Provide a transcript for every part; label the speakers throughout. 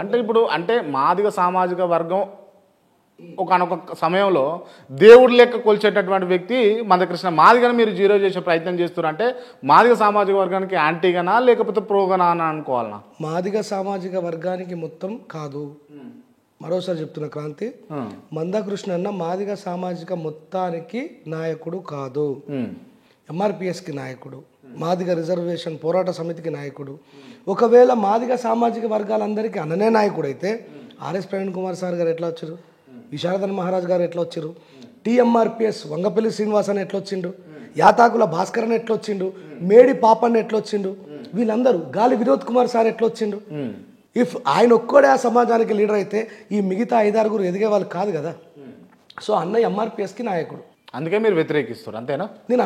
Speaker 1: అంటే ఇప్పుడు అంటే మాదిగ సామాజిక వర్గం ఒకనొక సమయంలో దేవుడి లెక్క కొలిచేటటువంటి వ్యక్తి మందకృష్ణ. మాదిగను మీరు జీరో చేసే ప్రయత్నం చేస్తారు అంటే మాదిగ సామాజిక వర్గానికి యాంటీగానా లేకపోతే ప్రోగానా అని అనుకోవాలనా?
Speaker 2: మాదిగ సామాజిక వర్గానికి మొత్తం కాదు, మరోసారి చెప్తున్న క్రాంతి, మందకృష్ణ అన్న మాదిగ సామాజిక మొత్తానికి నాయకుడు కాదు, ఎంఆర్పిఎస్కి నాయకుడు, మాదిగ రిజర్వేషన్ పోరాట సమితికి నాయకుడు. ఒకవేళ మాదిగ సామాజిక వర్గాలందరికీ అన్ననే నాయకుడు అయితే ఆర్ఎస్ ప్రవీణ్ కుమార్ సార్ గారు ఎట్లా వచ్చారు, విశారదన్ మహారాజ్ గారు ఎట్లా వచ్చారు, టీఎంఆర్పిఎస్ వంగపల్లి శ్రీనివాస్ అని ఎట్లా వచ్చిండు, యాతాకుల భాస్కర్ అని ఎట్లా వచ్చిండు, మేడి పాపన్న ఎట్లా వచ్చిండు, వీళ్ళందరూ గాలి వినోద్ కుమార్ సార్ ఎట్లా వచ్చిండు. ఇఫ్ ఆయన ఒక్కడే ఆ సమాజానికి లీడర్ అయితే ఈ మిగతా 5-6 ఎదిగే వాళ్ళు కాదు కదా. సో అన్న ఎంఆర్పిఎస్కి నాయకుడు,
Speaker 1: అందుకే మీరు వ్యతిరేకిస్తారు అంతేనా?
Speaker 2: నేను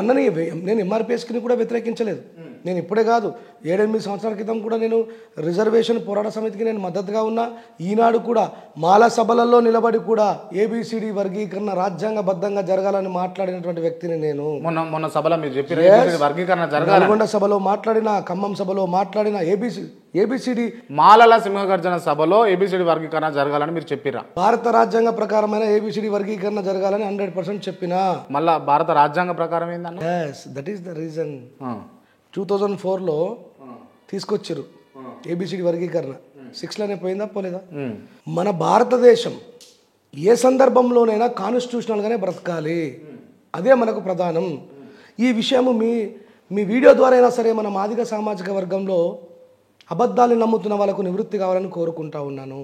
Speaker 2: ఎంఆర్పిఎస్కి కూడా వ్యతిరేకించలేదు. నేను ఇప్పుడే కాదు 7-8 సంవత్సరాల క్రితం కూడా నేను రిజర్వేషన్ పోరాట సమితికి నేను మద్దతుగా ఉన్నా. ఈనాడు కూడా మాల సభలలో నిలబడి కూడా ఏబిసిడి వర్గీకరణ రాజ్యాంగబద్ధంగా జరగాలని మాట్లాడినటువంటి వ్యక్తిని నేను.
Speaker 1: మొన్న సభలో మీరు చెప్పిన వర్గీకరణ జరగాలి,
Speaker 2: నల్గొండ సభలో మాట్లాడిన, ఖమ్మం సభలో మాట్లాడిన, ఏబిసిడి
Speaker 1: మాలల సింహగర్జన సభలో ఏబిసిడి వర్గీకరణ జరగాలని మీరు చెప్పిరా?
Speaker 2: భారత రాజ్యాంగ ప్రకారమైన ఏబిసిడి వర్గీకరణ జరగాలని 100% చెప్పినా.
Speaker 1: మళ్ళా భారత రాజ్యాంగ ప్రకారం ఏందన్న?
Speaker 2: That is the reason. 2004లో తీసుకొచ్చారు ఏబిసిడి వర్గీకరణ. 6లోనే పోయిందా పోలేదా? మన భారతదేశం ఏ సందర్భంలోనైనా కాన్స్టిట్యూషనల్గానే బ్రతకాలి, అదే మనకు ప్రధానం. ఈ విషయము మీ వీడియో ద్వారా అయినా సరే మన మాదిగ సామాజిక వర్గంలో అబద్ధాలు నమ్ముతున్న వాళ్ళకు నివృత్తి కావాలని కోరుకుంటా ఉన్నాను.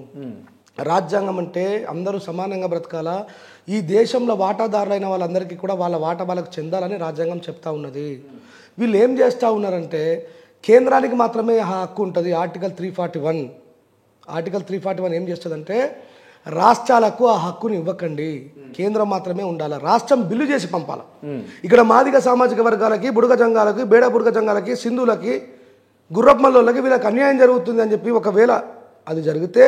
Speaker 2: రాజ్యాంగం అంటే అందరూ సమానంగా బ్రతకాలా, ఈ దేశంలో వాటాదారులైన వాళ్ళందరికీ కూడా వాళ్ళ వాటా వాళ్ళకు చెందాలని రాజ్యాంగం చెప్తా ఉన్నది. వీళ్ళు ఏం చేస్తూ ఉన్నారంటే కేంద్రానికి మాత్రమే హక్కు ఉంటుంది. ఆర్టికల్ 341 ఏం చేస్తుందంటే రాష్ట్రాలకు ఆ హక్కుని ఇవ్వకండి, కేంద్రం మాత్రమే ఉండాలి, రాష్ట్రం బిల్లు చేసి పంపాలి. ఇక్కడ మాదిగ సామాజిక వర్గాలకి, బుడగ జంగాలకి, బేడ బుడగ జంగాలకి, సింధులకి, గుర్రప్పమల్లోళ్ళకి వీళ్ళకి అన్యాయం జరుగుతుంది అని చెప్పి ఒకవేళ అది జరిగితే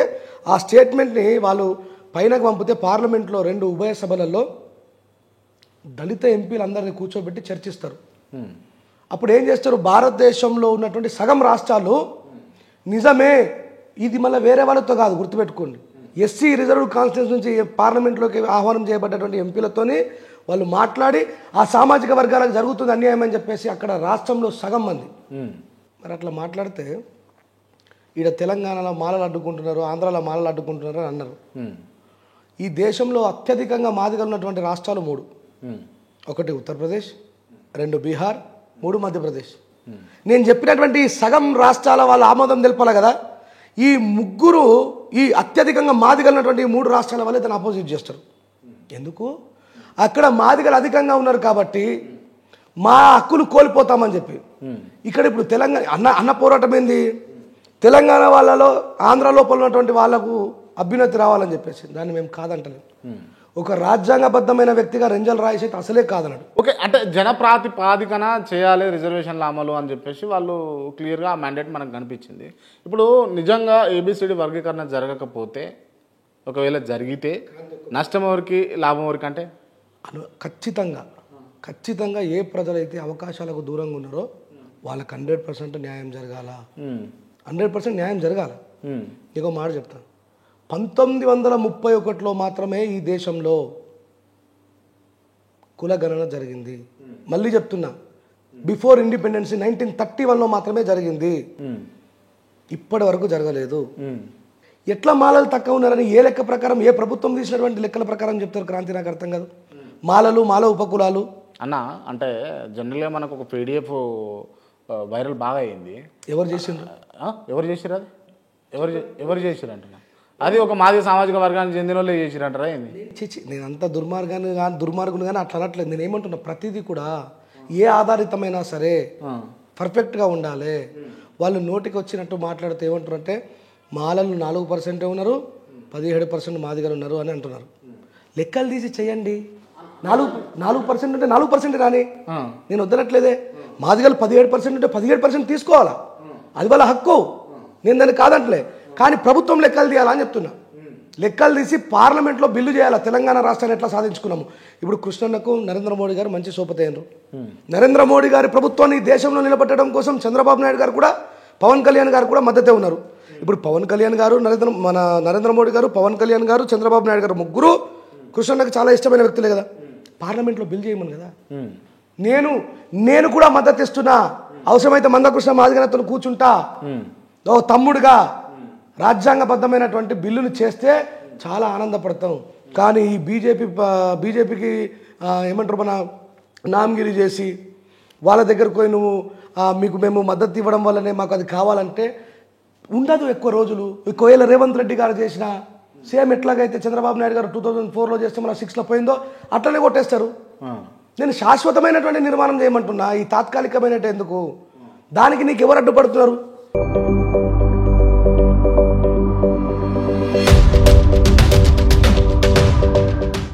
Speaker 2: ఆ స్టేట్మెంట్ని వాళ్ళు పైనకు పంపితే పార్లమెంట్లో 2 ఉభయ సభలలో దళిత ఎంపీలందరినీ కూర్చోబెట్టి చర్చిస్తారు. అప్పుడు ఏం చేస్తారు, భారతదేశంలో ఉన్నటువంటి సగం రాష్ట్రాలు నిజమే ఇది మళ్ళీ వేరే వాళ్ళతో కాదు, గుర్తుపెట్టుకోండి, ఎస్సీ రిజర్వ్డ్ కాన్స్టిట్యూన్స్ నుంచి పార్లమెంట్లోకి ఆహ్వానం చేయబడ్డటువంటి ఎంపీలతోని వాళ్ళు మాట్లాడి ఆ సామాజిక వర్గాలకు జరుగుతుంది అన్యాయం అని చెప్పేసి అక్కడ రాష్ట్రంలో సగం మంది మరి అట్లా మాట్లాడితే ఈడ తెలంగాణలో మాలలు అడ్డుకుంటున్నారు, ఆంధ్రాలో మాలలు అడ్డుకుంటున్నారు అని అన్నారు. ఈ దేశంలో అత్యధికంగా మాదిగలు ఉన్నటువంటి రాష్ట్రాలు 3. 1 ఉత్తరప్రదేశ్, 2 బీహార్, 3 మధ్యప్రదేశ్. నేను చెప్పినటువంటి సగం రాష్ట్రాల వాళ్ళు ఆమోదం తెలపాలి కదా. ఈ ముగ్గురు ఈ అత్యధికంగా మాదిగలు ఉన్నటువంటి 3 రాష్ట్రాల వాళ్ళే దాన్ని అపోజిట్ చేస్తారు. ఎందుకు? అక్కడ మాదిగలు అధికంగా ఉన్నారు కాబట్టి మా హక్కులు కోల్పోతామని చెప్పి. ఇక్కడ ఇప్పుడు తెలంగాణ అన్న పోరాటం ఏంది, తెలంగాణ వాళ్ళలో ఆంధ్ర లోపల ఉన్నటువంటి వాళ్ళకు అభ్యున్నతి రావాలని చెప్పేసి. దాన్ని మేము కాదంటలేము. ఒక రాజ్యాంగబద్ధమైన వ్యక్తిగా రెంజల్ రాయస్ అయితే అసలే కాదన్నాడు.
Speaker 1: ఓకే, అంటే జనప్రాతిపాదికన చేయాలి రిజర్వేషన్ల అమలు అని చెప్పేసి వాళ్ళు క్లియర్గా ఆ మ్యాండేట్ మనకు కనిపించింది. ఇప్పుడు నిజంగా ఏబిసిడి వర్గీకరణ జరగకపోతే, ఒకవేళ జరిగితే నష్టం ఎవరికి లాభం ఎవరికి? అంటే
Speaker 2: ఖచ్చితంగా ఏ ప్రజలైతే అవకాశాలకు దూరంగా ఉన్నారో వాళ్ళకి 100% న్యాయం జరగాల, 100% న్యాయం జరగాల. నీకో మాట చెప్తాను, 1931లో మాత్రమే ఈ దేశంలో కులగణన జరిగింది. మళ్ళీ చెప్తున్నా, బిఫోర్ ఇండిపెండెన్స్ 1931లో మాత్రమే జరిగింది, ఇప్పటి వరకు జరగలేదు. ఎట్లా మాలలు తక్కువ ఉన్నారని ఏ లెక్క ప్రకారం, ఏ ప్రభుత్వం తీసినటువంటి లెక్కల ప్రకారం చెప్తారు క్రాంతి? నాకు అర్థం కాదు. మాల ఉపకులాలు
Speaker 1: అన్న అంటే జనరల్గా మనకు ఒక PDF వైరల్ బాగా అయింది.
Speaker 2: ఎవరు చేసిండ్రు?
Speaker 1: ఎవరు చేసిరు? అది ఎవరు చేసిరు అంటున్నా? అది ఒక మాదిగ సామాజిక వర్గానికి చెందిన వాళ్ళే చేసిరంటారా ఏంది?
Speaker 2: నేను అంత దుర్మార్గులు కానీ అట్లా అనట్లేదు. నేను ఏమంటున్నా, ప్రతిదీ కూడా ఏ ఆధారితమైనా సరే పర్ఫెక్ట్గా ఉండాలి. వాళ్ళు నోటికి వచ్చినట్టు మాట్లాడితే ఏమంటారు అంటే మాలలు 4% ఉన్నారు, 17% మాదిగలు ఉన్నారు అని అంటున్నారు. లెక్కలు తీసి చేయండి. 4% ఉంటే 4% రాని, నేను వద్దనట్లేదే. మాదిగలు 17% ఉంటే 17% తీసుకోవాలా, అది వాళ్ళ హక్కు, నేను దాన్ని కాదంటలే. కానీ ప్రభుత్వం లెక్కలు తీయాలని చెప్తున్నా. లెక్కలు తీసి పార్లమెంట్లో బిల్లు చేయాలి. తెలంగాణ రాష్ట్రాన్ని ఎట్లా సాధించుకున్నాము. ఇప్పుడు కృష్ణన్నకు నరేంద్ర మోడీ గారు మంచి సోపతయ్యారు. నరేంద్ర మోడీ గారి ప్రభుత్వాన్ని దేశంలో నిలబెట్టడం కోసం చంద్రబాబు నాయుడు గారు కూడా, పవన్ కళ్యాణ్ గారు కూడా మద్దతే ఉన్నారు. ఇప్పుడు పవన్ కళ్యాణ్ గారు నరేంద్ర మోడీ గారు, పవన్ కళ్యాణ్ గారు, చంద్రబాబు నాయుడు గారు ముగ్గురు కృష్ణన్నకు చాలా ఇష్టమైన వ్యక్తులే కదా. పార్లమెంట్లో బిల్ చేయమని కదా. నేను కూడా మద్దతు ఇస్తున్నా. అవసరమైతే మందకృష్ణ మాదిగనతో కూర్చుంటా. ఓ తమ్ముడుగా రాజ్యాంగబద్ధమైనటువంటి బిల్లును చేస్తే చాలా ఆనందపడతాం. కానీ ఈ బీజేపీకి ఏమంటారు, మన నామగిరి చేసి వాళ్ళ దగ్గరకు పోయి నువ్వు మీకు మేము మద్దతు ఇవ్వడం వల్లనే మాకు అది కావాలంటే ఉండదు ఎక్కువ రోజులు. ఒకవేళ రేవంత్ రెడ్డి గారు చేసిన సేమ్ ఎట్లాగైతే చంద్రబాబు నాయుడు గారు 2004లో చేస్తే మన 6లో పోయిందో అట్లనే కొట్టేస్తారు. నేను శాశ్వతమైనటువంటి నిర్మాణం చేయమంటున్నా. ఈ తాత్కాలికమైనట్టు ఎందుకు? దానికి నీకు ఎవరు అడ్డుపడుతున్నారు?